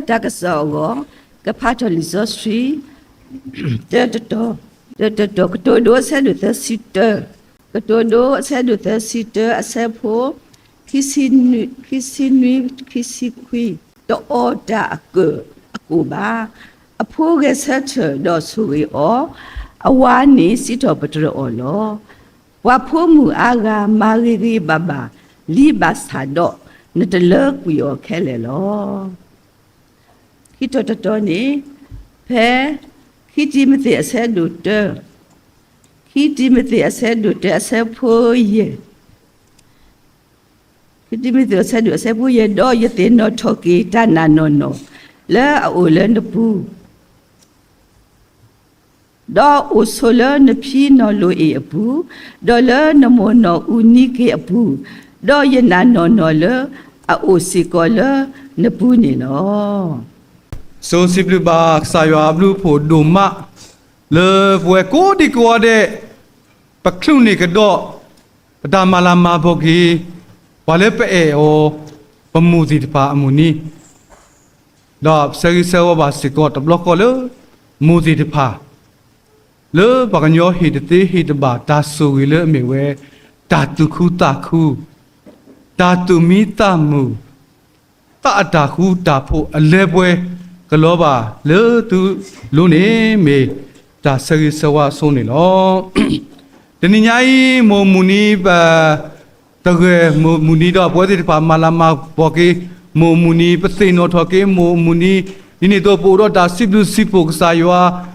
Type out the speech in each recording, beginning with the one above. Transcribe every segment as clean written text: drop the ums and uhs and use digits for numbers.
တာကစောကိုကဖတ်တော်လီဇောစထရီတဲတော့ကတိုဒိုဆဲဒူသစီတဲကတိုဒိုဆဲဒူသစီတဲအဆဲဖို့ခီစီနွခီစီခွီတော့အော်တာအကူပါအဖိုးကဆက်ချတော့ဆူရီအောအဝါနေစီတော့ပတရောလောဝါဖိုးမူအာဂါမာရီဘဘာလီဘတ်ဟာတော့နတလကွီယောခဲလေလောခိတော်နေဖဲခိတိမသိအဆဲဒုတခိတိမသိအဆဲဒုတအဆဲဖိုးယေခိတိမသိအဆဲဒုအဆဲဖိုးယေတော့ယတိနောထောကီတနာနောလဲအိုလဲနပူတော့အိုဆိုလဲနဖီနော်လိုအေအပူဒေါ်လဲနမောနော်ဦးနိကေအပူတော့ယနာနော်လဲအိုစီကောလဲနပူနေလော So simply ba sayo ablu pho doma le pwe ko di ko de paklu ni ka do padamala ma bogi wale pe e o pamuti pa amuni do seri sewa ba sikot blok ko le muti de pa le ba kanyo hi de hi de ba ta su wi le me we ta tu khu ta tu mi ta mu ta khu ta pho ale pwe ကလောပါလေသူလုံးနေမေဒါဆရီဆဝါဆုံးနေလောတနင်္ညာရီမောမူနီပါတကယ်မူနီတော့ပွဲတဲ့ပါမလာမဘောကေမောမူနီပသိနောထော်ကေမောမူနီဒီနေ့တော့ပိုတော့ဒါစိဘလူစိပုကစာယော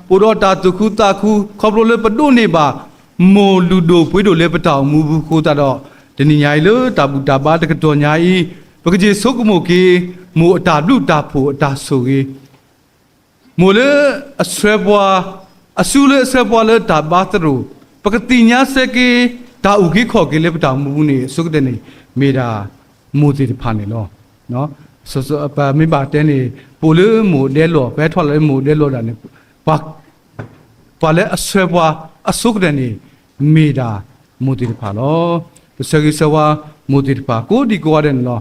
ပိုတော့ဒါတခုတခုခေါပလိုလေပဒုနေပါမောလူဒိုပွေးတို့လေပတောင်မူဘူးခိုးတော့တနင်္ညာရီလို့တာဘူးတာပါတကတော်ညာရီပကကြီးစုကမိုကေမိုအတာလူတာဖို့အတာဆိုကေမိုလေအဆွဲပွားအဆူလေဆွဲပွားလေတာဘာတရူပကတိညာစကေတာဥကိခေါ်ကေလေပတောင်မူနေစုကတဲ့နေမေတာမူစီဖာနေလောနော်ဆိုပါမိဘတဲနေပိုလေမိုဒဲလောပဲထွက်လေမိုဒဲလောတာနေပါလေအဆွဲပွားအစုကတဲ့နေမေတာမူတီဖာလောစကေဆဝါမူတီဖာကိုဒီကိုရတဲ့လော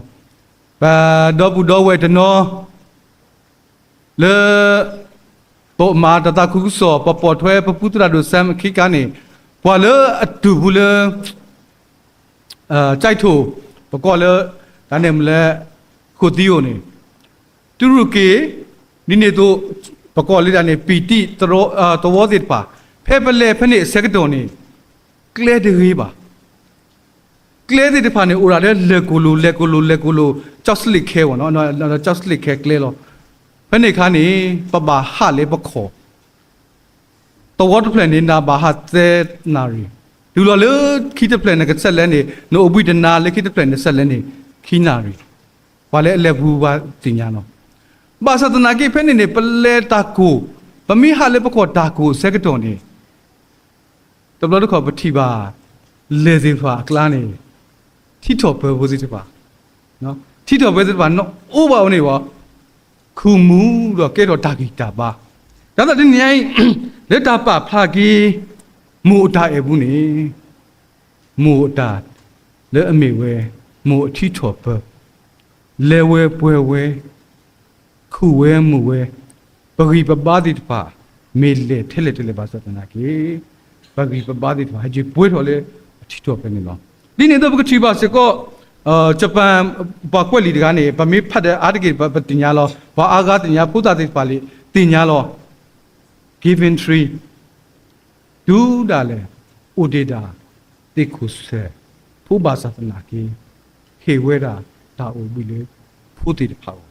ပါတော့ဘူးတော့ဝဲတနော်လေပေါ်မာတတာခုစောပပေါ်ထွဲပပုတရာတို့ဆမ်ခိကနေဘွာလေအတူဘူးလေကြိုက်ထိုးပကောလေဒါနဲ့မလဲခုတီယိုနေတူရုကေနိနေတို့ပကောလေဒါနဲ့ပီတိတော်စစ်ပါဖဲပလေဖနေစကတော်နေကလဲတရေးပါကလဲတဲ့ဖာနေအိုရာလေကိုလိုကြောက်စလိခဲဝနော်ကြောက်စလိခဲကလဲလောဖနေခါနေပပဟာလေပခောတော်ဝတ်ပလန်နေတာဘာဟာသေနာရီဒူလောလေခိတပလန်ကဆက်လဲနေနိုအဘိဒနာလေခိတပလန်နဲ့ဆက်လဲနေခိနာရီဘာလဲအလက်ဘူးပါတင်ညာနော်ဘာသဒနာကိဖနေနေပလဲတာကိုပမိဟာလေပခောတာကိုစက်ကတော်နေတဘလတော့ပတိပါလေစင်ဖာကလာနေထိတော်ပဲဘူးစီတပါနော်ထိတော်ပဲစီတပါနော်အိုးပါဦးနေပါခုမူတော့ကဲတော့တာဂီတာပါဒါတော့ဒီနေ့လက်တာပါဖလာကီမူတာအဘူးနေမူတာလဲအမေဝဲမူအထီထော်ပလဲဝဲပွဲဝဲခုဝဲမူဝဲပဂီပပါတိတပါမေလေထဲလေထဲလေပါစတနာကီပဂီပပါတိတပါဟကြီးပွဲတော်လေအထီထော်ပဲနေလောဒီနေ့တော့ပကတိပါစကောဂျပန်ဘာကွက်လီတကနေဗမေဖတ်တဲ့အာတကေပတင်ညာလောဘာအာဂါတင်ညာပုဒ္ဒတိပါလိတင်ညာလော given tree ဒူဒါလေဥဒေတာတိခုဆေဖူဘာသနာကီဟေဝဲတာတာအိုဘီလေဖူတိတဖောက်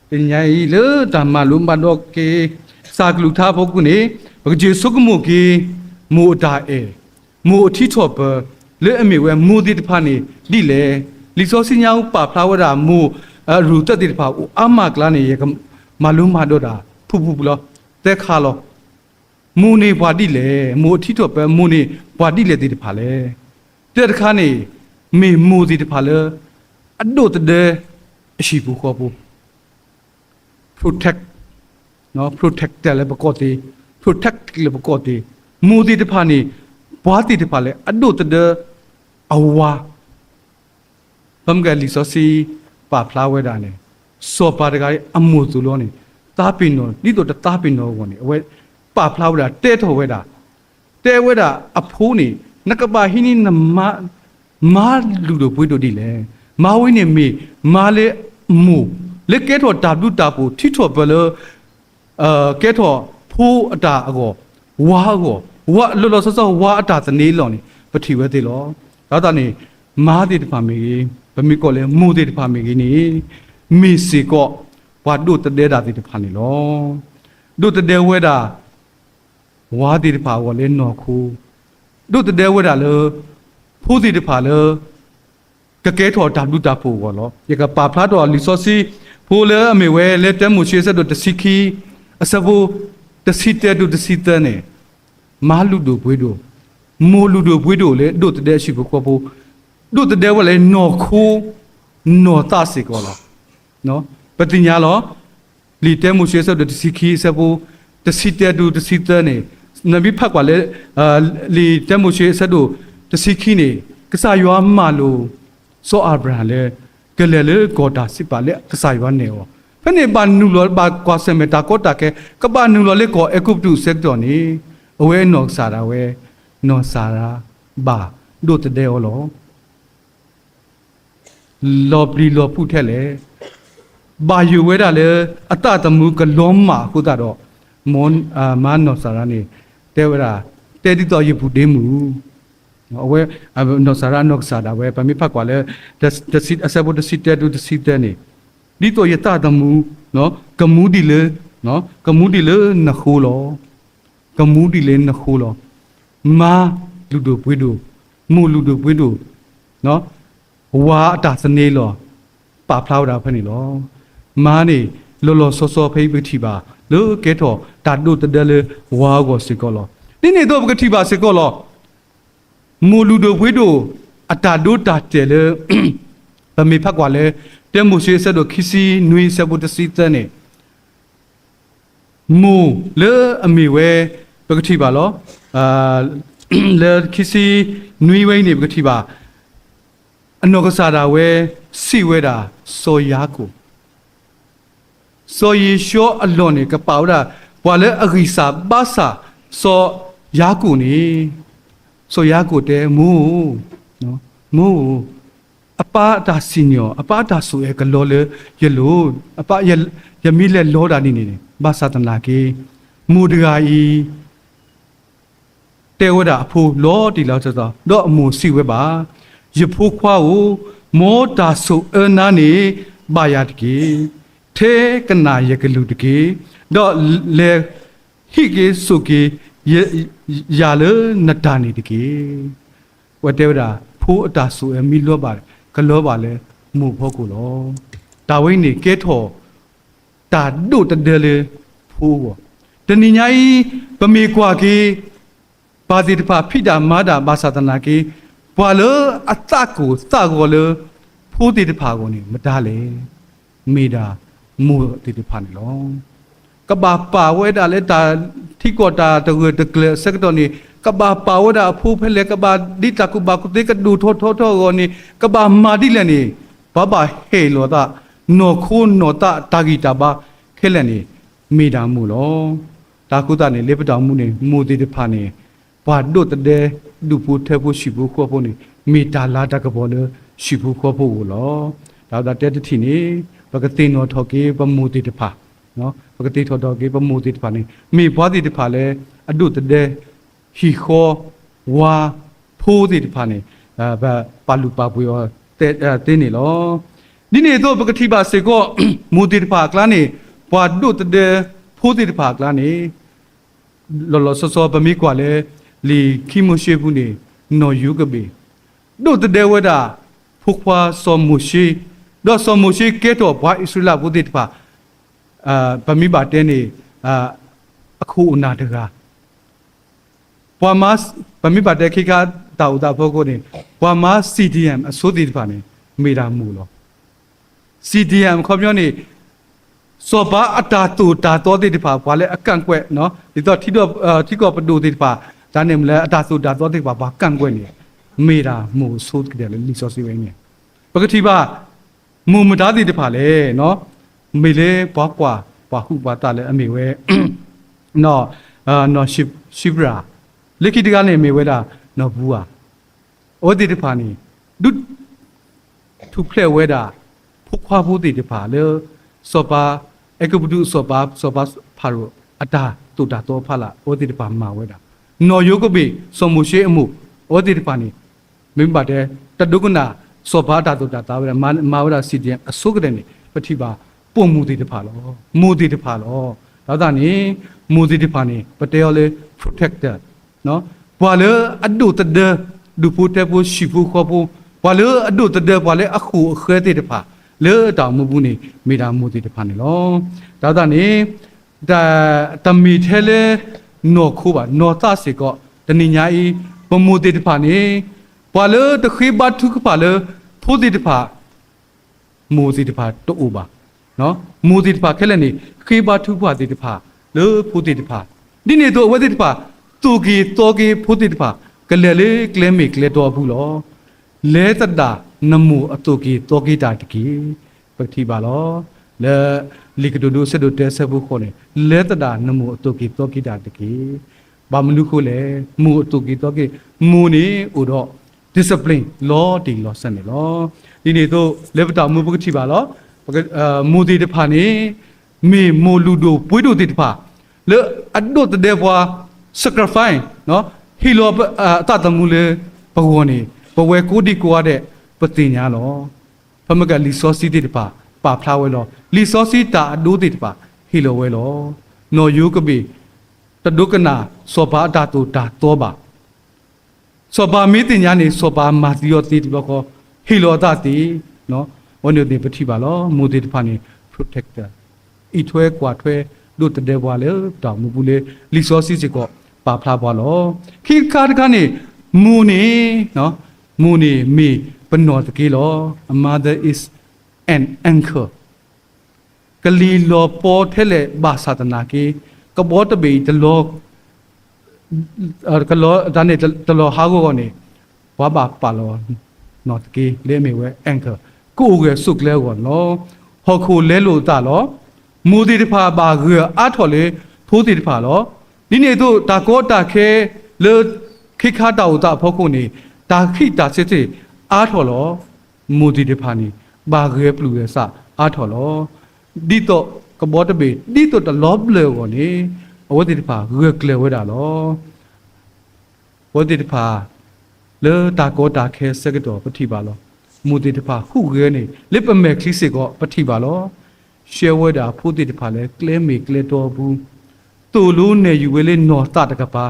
တင်ညာဤလေဓမ္မလုံးမတော့ကေစာကလူထားဖို့ကုနေဘကကျေစုကမှုကေမူတာအေမူအထီထော်ပလေအမေဝဲမူတိတဖာနေလိလေလီစောစညာပါဖလာဝရာမူရူတက်တိတဖာအမကလာနေရမလုံးမတော့တာဖူဘလောတက်ခါလောမူနေဘွာတိလေမူအထီထော်ပမူနေဘွာတိလေတိတဖာလေတက်ခါနေမေမူတိတဖာလေအဒိုတတဲ့အရှိဘူးခေါ်ဘူး protect နော် protect တယ်လေပကောတိ protect လေပကောတိမူတိတဖာနေဘွာတိတဖာလေအဒိုတတဲ့အဝါဘမ်ကလီဆိုစီပါဖလာဝဲတာနေ စောပါတကယ်အမှုသူလို့နေတာပင်တော့ဒီတော့တာပင်တော့ကိုအဝဲပါဖလာဝတာတဲထော်ဝဲတာတဲဝဲတာအဖိုးနေနကပါဟိနိနမာလူတို့ပွေးတို့ဒီလေမာဝင်းနေမေမာလေမူလေကဲထော်တာဘူးတာပူထိထော်ဘလကဲထော်ဖိုးအတာအကောဝါကောဝါလောလောဆောဆောဝါအတာသနေလောနေပတိဝဲသေးလောဒါတာနေမာတိတဖာမေဗမီကောလေမူတိတဖာမေကြီးနေမိစီကောဝါဒုတတဲတာတိတဖာနေလောဒုတတဲဝဲတာဝါတိတဖာကောလေနော်ခုဒုတတဲဝဲတာလေဖိုးတိတဖာလေကကဲထော်တာဘူးတာဖို့ကောလောရကပါဖလာတော်လီဆိုစီဖိုးလေအမေဝဲလေတဲမှုရှိဆက်တော့တစီခီအစဘူတစီတဲဒုတစီတဲနေမာလူတို့ဘွေးတို့မိုးလူတို့ဘွေးတို့လေဒုတတဲရှိဖို့ကောဖို့ဒုတတဲဝဲလေနော်ခိုးနော်တစီကောလောနော်ပတိညာလောလီတဲမှုရှိဆက်တော့တစီခီစဘူတစီတဲဒုတစီတဲနေနဘီဖတ်ကွာလေလီတဲမှုရှိဆက်တော့တစီခီနေကစားရွာမလို့စောအာဗြဟံလေကလေလေဂေါ်တာစစ်ပါလေကစားရွာနေဝဖနေပါနူလောပါကွာစမေတာကောတာကေကပါနူလောလေကောအကုပတုစက်တော်နေအဝဲနော်စာရာဝဲနော်စာရာဘာဒုတ်တဲ့ဟောလောလောပလီလောဖုထက်လေဘာယူဝဲတာလေအတတမှုကလုံးမာခုတာတော့မွန်မာနော်စာရာနေတဲဝရာတဲတိတော်ရဖုတေးမှုအဝဲနော်စာရာနော်စာတာဝဲပမိဖတ်ကွာလေတစီအစဘတစီတဲဒုတစီတဲနေဒီတော့ရတတမှုနော်ကမှုဒီလေနော်ကမှုဒီလေနခိုးလောကမှုဒီလေနခိုးလောမာလူတို့ပွေးတို့မူလူတို့ပွေးတို့နော်ဝါအတာစနေလောပါဖလာတာဖနေလောမာနေလောလောဆောဆောဖိပတိပါလောကဲတော့တာတို့တတယ်လေဝါကိုစကောလောဒီနေတော့ပကတိပါစကောလောမူလူတို့ပွေးတို့အတာတို့တာတယ်လေဗမေဖတ်ကွာလေတဲမှုရှိဆက်တော့ခီစီနွေဆက်ဖို့တစီတဲ့နေမူလေအမီဝဲပကတိပါလောလေခီစီနွေဝဲနေပကတိပါအနောကစားတာဝဲစီဝဲတာစောယာကိုစောယေရှောအလွန်နေကပေါတာဘွာလေအဂိစာဘာစာစောယာကိုနေစောယာကိုတဲမူနော်မူအပါတာစင်ယောအပါတာဆိုရကလောလေယလိုအပါယမီလေလောတာနေနေဘာသာတနာကေမူဒဂါဤတဲဝဒအဖိုးလောတီလောက်ဆိုတော့အမှုစီဝဲပါယဖိုးခွားကိုမောတာဆိုအနာနေဘာယာတကေထေကနာယကလူတကေတော့လေဟိကေဆိုကေယာလေနတာနေတကေဝတဲဝဒဖိုးအတာဆိုအမီလောပါတယ်ကလောပါလေမူဖို့ကိုလောဒါဝိနေကဲထော်တာဒုတဒလေဖိုးဘောတဏိညာဤပမေကွာကေပါတိတဖဖိတာမာတာဘာသာတနာကေဘွာလေအတကိုသကောလေဖိုးတိတဖကိုနေမတားလေမေတာမူတိတဖနေလောကဘာပါဝဲတာလေတာထိကောတာတကတကလစကတော်နေကဘာပါဝဒဖူဖလေကဘာဒီတကုဘာကုတေကဒူထောထောထောကိုနေကဘာမာဒီလနေဘဘဟေလောတာနောခိုးနောတာတာဂီတာဘာခဲလနေမိတာမှုလောတာကုတနေလေပတောင်မှုနေမူတိတဖာနေဘာဒုတ်တဲ့ဒူဖူထဲဖို့ရှိဖို့ခေါ်ဖို့နေမိတာလာတကဘောလေရှိဖို့ခေါ်ဖို့ကိုလောဒါတဲ့တတိနေပကတိနောထောကေပမူတိတဖာနော်ပကတိထောတော်ကေပမူတိတဖာနေမိဘွားတိတဖာလေအဒုတ်တဲ့ဟီခောဝါဖိုးတိတဖာနေဘာပါလူပါပွေရောတဲ့နေလောဒီနေတော့ပကတိပါစေကောမူတိတဖာကလာနေဘွာဒုတ်တဲ့ဖိုးတိတဖာကလာနေလောလောဆောဆောပမိကွာလေလီခိမရှိဘူးနေနော်ယူကဘေဒုတ်တဲ့ဝဒဖုခွာစောမရှိတော့စောမရှိကဲတော့ဘွာဣစလာဘူးတိတဖာပမိပါတဲ့နေအခုအနာတကာဘွာမတ်ပမိပါတဲ့ခိကတာဥတာဖို့ကိုနေဘွာမတ် CDM အစိုးရတဖာနေမိတာမူလော CDM ခေါ်ပြောနေစောပါအတာတူတာတော်တဲ့တဖာဘာလဲအကန့်ကွက်နော်ဒီတော့ထိကောပဒူတဲ့တဖာဒါနဲ့မလဲအတာတူတာတော်တဲ့တဖာဘာကန့်ကွက်နေမိတာမူဆိုးကြတယ်လီစောစီဝင်းနေပကတိပါမူမသားတဲ့တဖာလေနော် မေလေပွားကွာပွားခုပွားတာလေအမေဝဲနော်နော်ရှိဘရာလက်ခိတကနေမေဝဲတာနော်ဘူးอ่ะဩဒီတဖာနေဒုထုဖလဲဝဲတာဖုခွာဖို့ဒီတဖာလေစောပါအကပုဒုစောပါဖာရောအတာတူတာတော့ဖလာဩဒီတဖာမှာဝဲတာနော်ယုကပိစမှုရှိအမှုဩဒီတဖာနေမင်းပါတဲ့တဒုကနာစောပါတာတူတာတာဝဲမာဝရစီဒီအစုကတဲ့နေပတိပါပုံမှုဒီတဖာလောမူဒီတဖာလောဒါသာနေမူဒီတဖာနေပတေောလေ protector နော်ဘာလေအဒုတဒဒုဖူတေဖူရှိဖူခေါ်ဖူဘာလေအဒုတဒဘာလေအခုအခဲတဲ့တဖာလေတောင်မဘူးနေမိတာမူဒီတဖာနေလောဒါသာနေဒါတမီထဲလေနော်ခုပါနော်သစေကောတဏိညာဤပမူဒီတဖာနေဘာလေတခိဘတ်ထုကပါလေဖူဒီတဖာမူဒီတဖာတူပါနော်မူဒီတဖာခဲလည်းနေခိဘတ်ထုပါဒီတဖာလေဖူဒီတဖာဒီနေတော့ဝဲဒီတဖာတူကီတောကီဖူဒီတဖာကလေလေကလေမီကလေတော်ဘူးလောလဲတတာနမှုအတူကီတောကီတာတကီပတိပါလောလေလီကဒုဒုဆဒုတဲဆဘူးခေါ်နေလဲတတာနမှုအတူကီတောကီတာတကီဘာမနုခုလေမူအတူကီတောကီမူနေဥတော့ discipline law ဒီ law စနေလောဒီနေတော့လေပတာမူပကတိပါလောမူဒီတဖာနေမေမိုလူဒိုပွေးတို့ဒီတဖာလေအဒုတ်တဲ့ဘွာ sacrifice နော်ဟီလောအတတမှုလေဘဝနေဘဝကိုဒီကိုရတဲ့ပတိညာလောဖမကလီစောစီတိတပါပါဖလာဝဲလောလီစောစီတာအဒိုးတိတပါဟီလောဝဲလောနော်ယုကပိတဒုကနာစောပါတာတူတာတောပါစောပါမီတိညာနေစောပါမာတိယောတိတဘကောဟီလောတာတိနော်ဝနေတိပတိပါလောမူတိတဖာနေ protector ဤထွဲကွာထွဲတို့တတဲ့ဘွာလေတောင်မဘူးလေလီစောစီစစ်ကောပါဖလာဘွာလောခိကာတကနေမူနေနော်မူနေမေပနောတကေလော a mother is an anchor ကလီလောပေါ်ထဲလေဘာသာတနာကေကဘောတပေတလောကလောဒါနေတလောဟာကိုကနေဝါဘာပါလောနော်တကေလေမေဝဲ anchor ကိုရဆုကလဲကောနော်ဟောခိုလဲလို့တာလောမူဒီတဖာပါရအားထော်လေဖိုးဒီတဖာလောဒီနေတို့တာကောတာခဲလေခိခါတာဥတာဖောခုနေတာခိတာစစ်စစ်အားထော်လောမူဒီတဖာနေဘာရဲပလူရစအားထော်လောဒီတော့ကဘောတပေဒီတော့တလောဘလေကိုနေအဝတိတဖာရကလေဝဲတာလောဝတိတဖာလေတာကောတာခဲစကတော်ပတိပါလောမူဒီတဖာခုရဲနေလိပမဲခလိစစ်ကောပတိပါလောရှဲဝဲတာဖိုးတိတဖာလဲကလဲမေကလဲတော်ဘူးတူလို့နေယူဝဲလေနော်တာတကပါ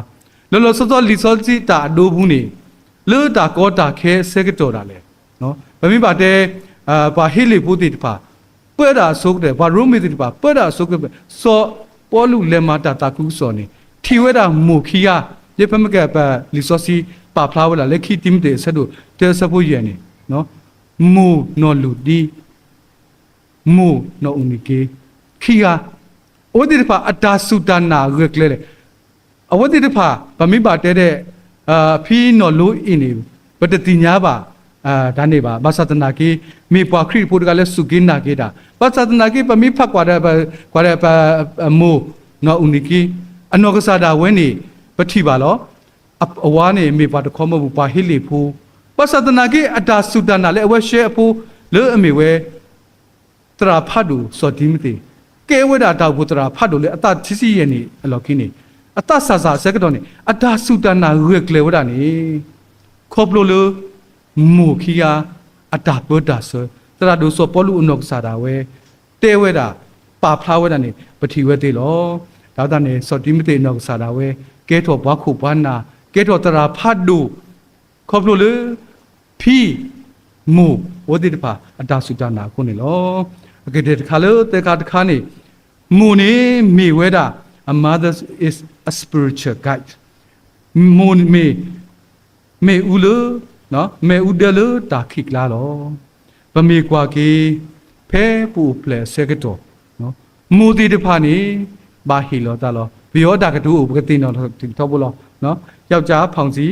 လောလောစောစောလီစောစီတာအဒိုးဘူးနေလေတာကောတာခဲစကတော်တာလေနော်ဗမိပါတဲ့ဘာဟီလီဖိုးတိတဖာပွဲတာဆုတ်တယ်ဘာရုံးမေတိတဖာပွဲတာဆုတ်ကစောပေါ်လူလေမာတာတာကူစောနေထီဝဲတာမူခီယာလေဖမကပါလီစောစီပါဖလာဝဲလာလေခီတင်တဲ့ဆက်တို့တဲဆဖို့ရနေနော်မူနော်လူဒီမူနော်ဦးနီကေခီယာဩဒီတဖာအတာစုတနာရက်လေအဝဒီတဖာဗမိပါတဲ့ဖီနော်လိုအင်းနေပတတိညာပါဒါနေပါဘာသာတနာကေမေပွားခရီပိုတကလည်းစုကင်းနာကေတာဘာသာတနာကေပမိဖတ်ကွာတဲ့မိုးနော်ဦးနီကေအနောကစားတာဝဲနေပတိပါလောအဝါနေမေပွားတခေါ်မဘူးပါဟိလီဖူဘာသာတနာကေအတာစုတနာလည်းအဝဲရှဲအဖိုးလေအမေဝဲတရာဖတ်တူစောတိမတိကဲဝဲတာတောက်ဖို့တရာဖတ်တူလေအတချစီရဲ့နေအလော်ခင်းနေအတဆာဆာစက်ကတော့နေအတာစုတနာရက်လေဝဲတာနေခေါပလိုလမူခီယာအတာပတာဆတရာဒိုဆိုပေါ်လူအနော့ဆာတာဝဲတဲဝဲတာပါဖလာဝဲတာနေပတိဝဲသေးလောဒါတာနေစောတိမတိနော့ဆာတာဝဲကဲတော့ဘွားခုဘွားနာကဲတော့တရာဖတ်တူခေါပလိုလေဖီမူဝဒီတပါအတာစုတနာခုနေလောအကတဲ့ခါလို့တေခါတခါနေမူနေမိဝဲတာ a mother is a spiritual guide မူမေဦးလို့နော်မေဦးတယ်လို့တာခိကလာလောဗမေကွာကေဖဲပူပလက်စကတော်နော်မူတီတဖာနေဘာဟီလောတာလောဘယောတာကတူဥပကတိနော်ထောဘူးလောနော်ယောက်ျားဖောင်စီ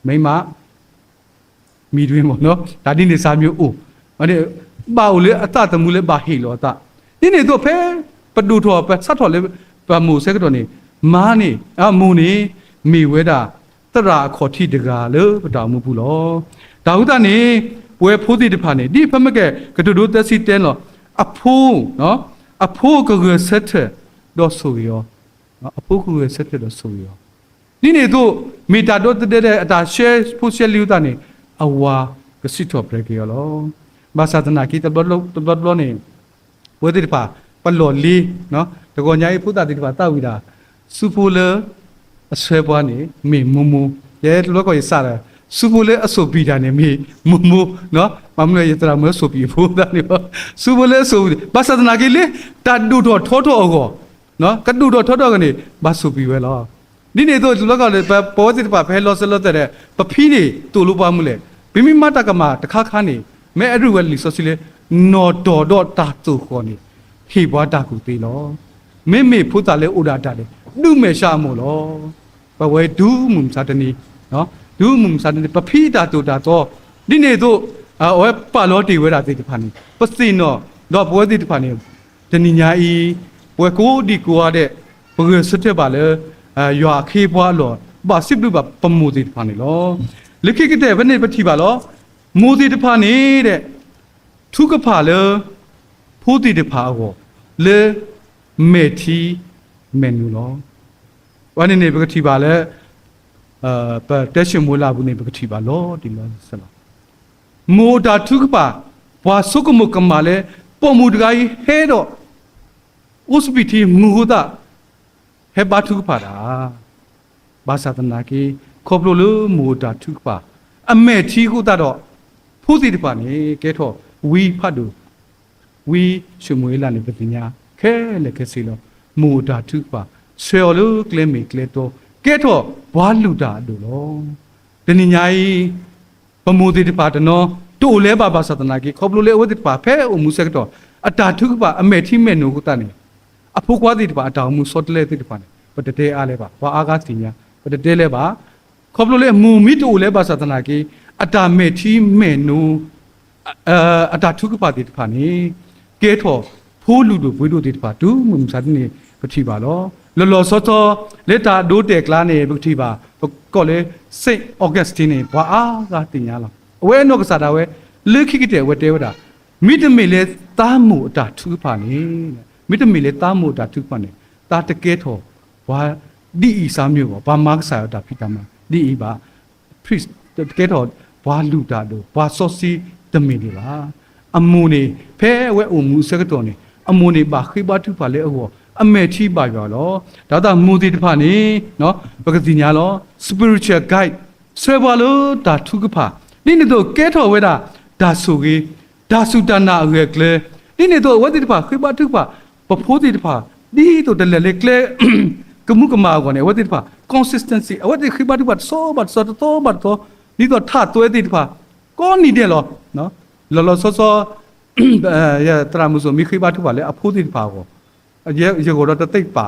မိန်းမမိတွင်ပေါ့နော်ဒါဒီနေစာမျိုးအိုအဲ့ဒီဘာဦးလေအတတမှုလေဘာဟီလောတာ ဒီနေတော့ဖဲပဒူထောပဆတ်ထောလေပမှုစကတော့နေမာနေအမူနေမိဝဲတာတရာခေါ်ထိတကာလို့ပတောင်မှုဘူးလောဒါဟုတနေပွဲဖိုးတိတဖာနေဒီဖမကဲကတူတို့တက်စီတဲလောအဖိုးနော်အဖိုးကကဆက်တဲ့တော့ဆိုရောအဖိုးကကဆက်တဲ့တော့ဆိုရောဒီနေတော့မီတာတော့တဲ့အတာ share ဖို့ share လူတာနေအဝါကစစ်တော့ပြကြရောဘာသာတနာကိတဘလောနေပွဲတိတဖာပလော်လီနော်တကောညာရေးဖုတာတိတဖာတောက်ဝီတာစူဖိုလအဆွဲပွားနေမေမူမူရဲလောကောရစားတယ်စူဖိုလအဆိုပီတာနေမေမူမူနော်မမလဲရတရာမဆိုပီဖို့တာနေစူဖိုလဆိုဘာသာတနာကိလေတတ်ဒူတော့ထောထောအောနော်ကတူတော့ထောထောကနေဘာဆိုပီပဲလားဒီနေတော့လောကောလေပေါ်စစ်တဖာဖဲလောဆလောတဲ့ပဖီးနေတူလို့ပါမှုလေဘိမိမတကမှာတခါခါနေမဲအရုဝဲလီဆိုစီလေနော်တော်တော့တာတူခေါ်နေဟေဘွားတာကူသေးလောမေမေဖုတာလေဥဒါတာလေဒုမေရှာမို့လောဘဝဲဒူးမုံစာတနီနော်ဒူးမုံစာတနီပဖီတာတူတာတော့ဒီနေတော့အဝဲပါလောတီဝဲတာတိတဖာနေပစိနော်တော့ပွဲတိတဖာနေတဏိညာဤပွဲကိုဒီကိုရတဲ့ဘယ်စတဲ့ပါလေရွာခေဘွားလောဘာစစ်လူပါပမှုတိတဖာနေလောလခိကတဲ့ဘယ်နေပတိပါလောမူတိတဖာနေတဲ့ထုကဖာလေဖိုးတိတဖာကိုလေမေတီမန်နူလောဝါနေနေပကတိပါလေပတက်ရှင်မူလာဘူးနေပကတိပါလောဒီလောဆလာမိုတာထုကပါဘွာဆုကမကမာလေပေါ်မူတကိုင်းဟဲတော့ဥစပီတီမူတာဟဲဘာထုကပါတာဘာသာတနာကီခေါပလိုလူမိုတာထုကပါအမေတီကိုတာတော့ဖိုးတိတပါနေကဲတော့ဝီဖတ်တူဝီရှမွေးလာနေပတိညာခဲလေကစီလောမူတာထုပါဆွေလူကလမီကလေတော့ကဲတော့ဘွာလူတာတို့လောတဏိညာဤပမူတိတပါတနောတို့လဲပါဘာသတနာကြီးခေါပလိုလေဝတိတပါဖဲအမှုဆက်တော့အတာထုပါအမေတိမေနုကတနေအဖို့ကွာတိတပါအတောင်မှုစောတလဲတိတပါနေပတတဲအားလဲပါဘာအာကာတိညာပတတဲလဲပါခေါပလိုလေမူမိတို့လဲပါသတနာကြီးအတာမေတိမေနုအတာထုပါတိတပါနေကဲတော့ဖိုးလူတို့ဘွေးတို့တိတပါဒူးမှုစာတနေပတိပါလောလောလောစောစောလက်တာဒိုးတဲကလာနေပတိပါကောလေစိတ်အော်ဂတ်စတင်နေဘာအာကတင်ညာလားအဝဲနောကစားတာဝဲလခိကတဲ့ဝတဲဝတာမိတမေလေတားမှုအတာထူးပါနေမိတမေလေတားမှုအတာထူးပါနေတာတကဲထောဘာဒီဤစာမျိုးပေါ့ဘာမတ်ဆာတာဖိတမဒီဤပါ priest တကဲထောဘာလူတာတို့ဘာစောစီတမီနေပါအမူနေဖဲဝဲအုံမူစကတော်နေအမူနေပါခိဘတူပါလေအောအမေချီပါရောလောဒါတာမူတီတဖာနေနော်ပကတိညာလော spiritual guide ဆွဲပါလို့ဒါထုကဖာဒီနေတော့ကဲထော်ဝဲတာဒါဆိုကြီးဒါစုတနာအရကလေဒီနေတော့ဝဲတိတဖာခိဘတုဖာပဖိုးတိတဖာဒီတော့တလဲလေကလေကမှုကမာကောနေဝဲတိတဖာ consistency ဝဲတိခိဘတုဖာဆိုဘတ်ဆိုတော့ဘတ်တော့ဒီတော့ထသွဲတိတဖာကောနေတယ်လောနော်လောလောဆောဆောရတရာမှုဆိုမိခိဘတုဖာလေအဖိုးတိတဖာကိုရေကိုတော့တိတ်ပါ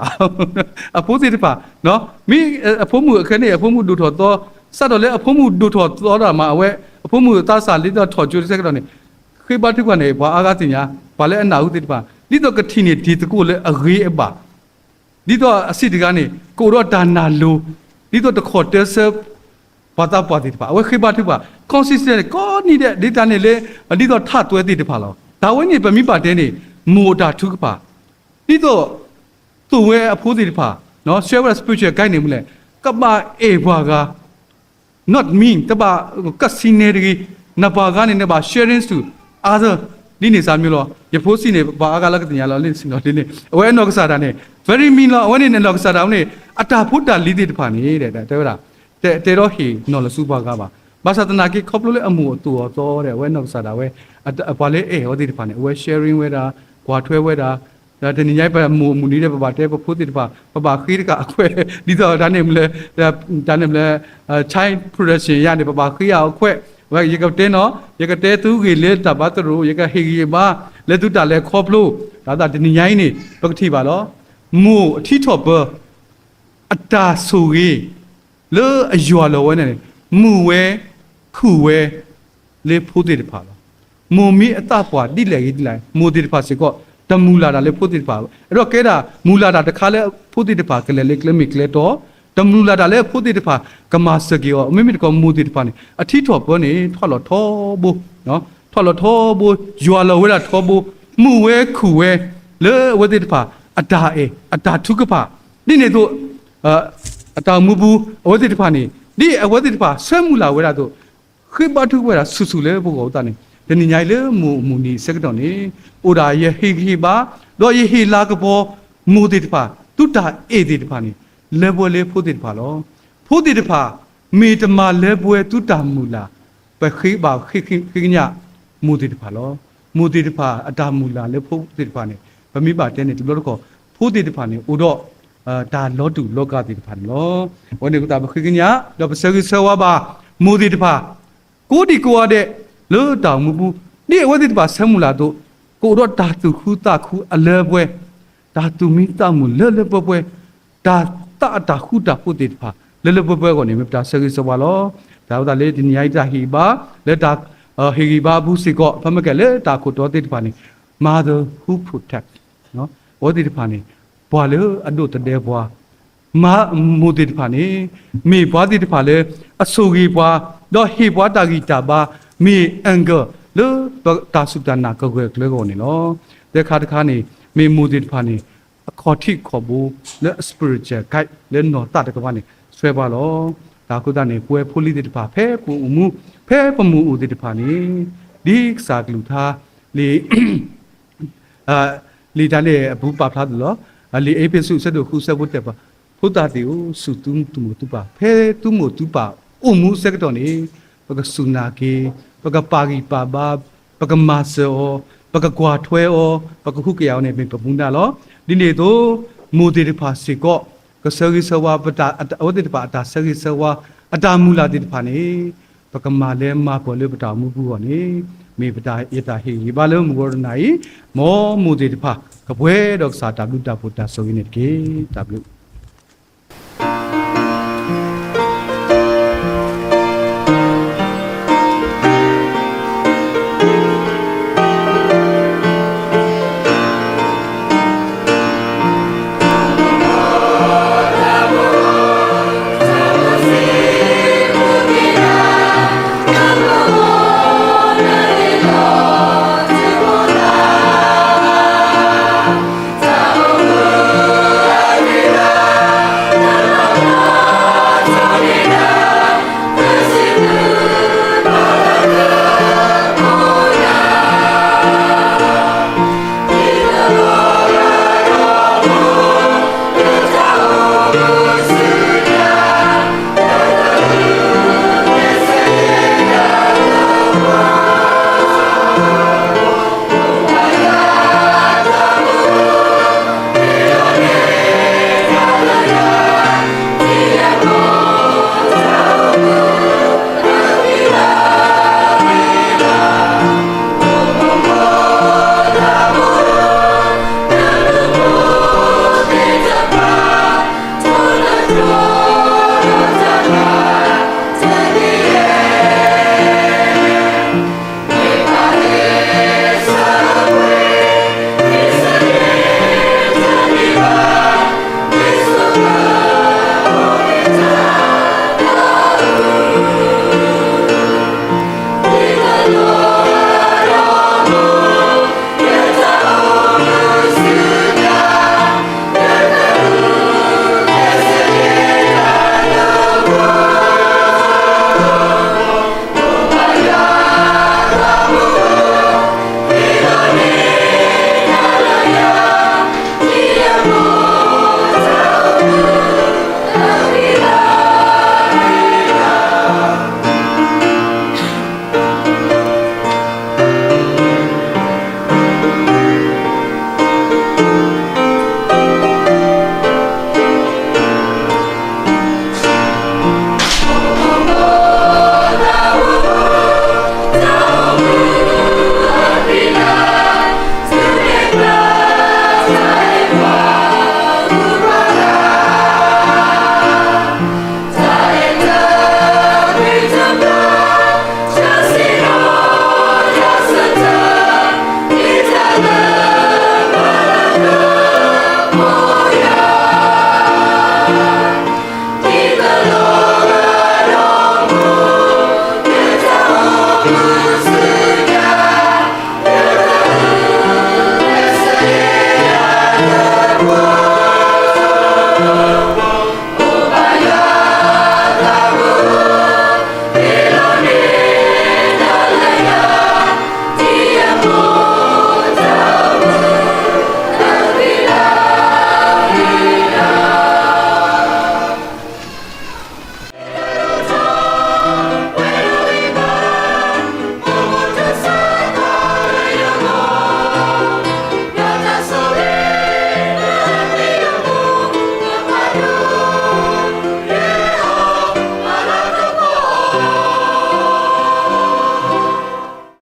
အဖိုးစီတပါနော်မိအဖိုးမှုအခနဲ့အဖိုးမှုဒူထော်တော့စတော့လေအဖိုးမှုဒူထော်တော့တာမှာအဝဲအဖိုးမှုသားစာလေးတော့ထော်ကျွတ်စက်ကတော့နေခေဘတ်ထုကနေဘာအာကတင်ညာဘာလဲအနာဟုတိတပါဒီတော့ကတိနေဒီတကူလေအရေးအပါဒီတော့အစစ်တကနေကိုတော့ဒါနာလိုဒီတော့တခေါ်တက်ဆပ်ဘာသာပါတိတပါအဝဲခေဘတ်ထုပါ consistent ကောနေတဲ့ data နဲ့လေဒီတော့ထတွဲတိတပါလောဒါဝဲနေပမိပါတဲနေမိုတာထုကပါဒီတော့သူဝဲအဖိုးစီတဖာနော် share spiritual guide နေမလဲကပအေဘွာက not mean တပါကစီနေရီနပါကနေနပါ sharing to other ဒီနေစားမျိုးလောရဖိုးစီနေဘာအကလကတင်ရလောလင်းစင်တော်ဒီနေအဝဲနောက်ကစားတာနေ very mean လောအဝဲနေနောက်ကစားတာနေအတာဖုတ်တာလီတိတဖာနေတဲ့တဲ့ဟုတ်လားတဲတော့ဟီနော်လစူပါကပါဘာသာတနာကိခေါပလို့လေအမှုအတူတော်တဲ့ဝဲနောက်ကစားတာဝဲဘာလဲအေဟောဒီတဖာနေဝဲ sharing ဝဲတာကွာထွဲဝဲတာဒါတနည်းပဲမူနီးတဲ့ပပတဲပဖို့တိတပါပပခိရကအခွဲဒီတော့ဒါနေမလဲဒါနေမလဲchild production ရနေပပခိရအခွဲဝဲရေကတဲနော်ရေကတဲသူကြီးလေတပတ်သူရေကဟေကြီးပါလေသူတလည်းခေါပလို့ဒါတနည်းရိုင်းနေပကတိပါတော့မူအထီထော်ပအတာဆူကြီးလေအယွာလောဝဲနေမူဝဲခုဝဲလေဖို့တိတပါလားမူမီအတပွားတိလေကြီးတိလိုက်မူတိတပါစကော တမူလာတာလေဖို့တိတပါအဲ့တော့ကဲတာမူလာတာတခါလေဖို့တိတပါကလေးလေကလမီကလေးတော့တမူလာတာလေဖို့တိတပါကမာစကေယောအမေမီတကမူတိတပါနေအထီထော်ပေါ်နေထော်လော်ထောဘူးနော်ထော်လော်ထောဘူးယွာလော်ဝဲတာထောဘူးမူဝဲခူဝဲလေဝဲတိတပါအတာအေအတာထုကပါဒီနေတော့အတာမူဘူးအဝဲတိတပါနေဒီအဝဲတိတပါဆွဲမူလာဝဲတာတော့ခိဘထုဝဲတာဆူဆူလေဘုကောတာနေဒီညိုင်လေမူနီစက်တော့နေအိုဒါယေဟီပါတော့ယေဟီလာကပေါ်မူတိတပါတူတာအေတိတပါနေလေပွဲလေဖို့တိတပါလောဖို့တိတပါမေတမာလေပွဲတူတာမူလာပခိပါခိညမူတိတပါလောမူတိတပါအတာမူလာလေဖို့တိတပါနေဗမိပါတဲ့နေဒီလိုတော့ဖို့တိတပါနေအိုတော့ဒါလောတူလောကတိတပါလောဝနေကတာပခိညတော့ပစကိဆဝပါမူတိတပါကိုဒီကိုရတဲ့လောတောင်မူဘူးဒီဝတိတပါဆမ်းမူလာတော့ကိုတော့တာသူခူတာခူအလဲပွဲတာသူမိတမှုလဲလဲပွဲဒါတာခူတာဖို့တိတပါလဲလဲပွဲကိုနေမတာစကိစဝါလောဒါဥဒါလေဒီညိုက်တာဟီပါလက်တာဟီဘာဘူးစီကောဖမကလေတာခုတော်တိတပါနေ mother who protect နော်ဝတိတပါနေဘွာလေအဒုတတဲ့ဘွာမူတိတပါနေမိဘွာတိတပါလေအဆူကြီးဘွာတော့ဟီဘွာတာဂီတာပါမိအန်ဂလေတာစုတနာကောကလေကိုနေနော်တဲ့ခါတခါနေမိမူတိတပါနေအခေါ်ထိခေါ်ဘူးလေ spiritual guide လေနော်တာတကပါနေဆွဲပါလောဒါကုသနေပွဲဖိုလီတိတပါဖဲပူမှုဖဲပမှုဦးတိတပါနေဒီစာကလူသားလေလီတလေဘူးပါဖလာတယ်လောလီအေပစုဆက်တို့ခုဆက်ဖို့တက်ပါဖုတာတီကိုစုတုံတူမတူပါဖဲတူမတူပါအုံမှုဆက်ကတော့နေပကဆုနာကေပကပါဂီပါဘာပကမာဆောပကကွာထွဲဩပကခုကယောနေပင်ပပူနာလောဒီနေတော့မူတေတဖာစီကောကဆဂိဆဝါပတာအဝတေတဖာအတာဆဂိဆဝါအတာမူလာတေတဖာနေပကမာလဲမပေါ်လေပတာမူဘူးဟောနေမေပတာဧတာဟိဒီဘာလုံးမူရနိုင်မောမူတေတဖာကပွဲတော့စာတာလူတာဖုတာဆိုရင်းနေကေတာဘလူ